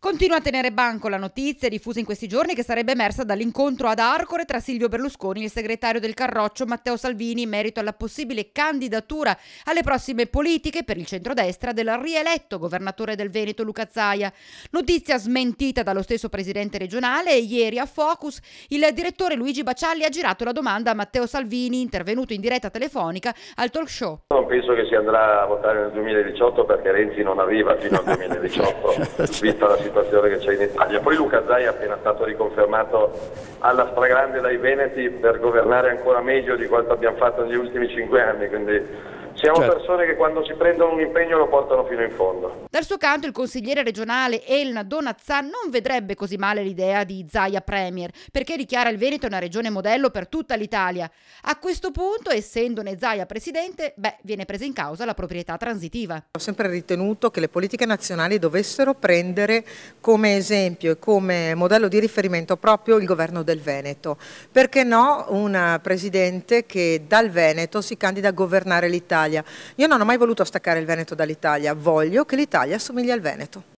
Continua a tenere banco la notizia diffusa in questi giorni che sarebbe emersa dall'incontro ad Arcore tra Silvio Berlusconi e il segretario del Carroccio Matteo Salvini in merito alla possibile candidatura alle prossime politiche per il centrodestra del rieletto governatore del Veneto Luca Zaia. Notizia smentita dallo stesso presidente regionale e ieri a Focus il direttore Luigi Bacialli ha girato la domanda a Matteo Salvini, intervenuto in diretta telefonica al talk show. Non penso che si andrà a votare nel 2018 perché Renzi non arriva fino al 2018, vista la situazione che c'è in Italia. Poi Luca Zaia è appena stato riconfermato alla stragrande dai Veneti per governare ancora meglio di quanto abbiamo fatto negli ultimi 5 anni, quindi siamo persone che quando si prendono un impegno lo portano fino in fondo. Dal suo canto il consigliere regionale Elna Donazzà non vedrebbe così male l'idea di Zaia premier, perché dichiara il Veneto una regione modello per tutta l'Italia. A questo punto, essendone Zaia presidente, viene presa in causa la proprietà transitiva. Ho sempre ritenuto che le politiche nazionali dovessero prendere come esempio e come modello di riferimento proprio il governo del Veneto. Perché no un presidente che dal Veneto si candida a governare l'Italia? Io non ho mai voluto staccare il Veneto dall'Italia, voglio che l'Italia assomigli al Veneto.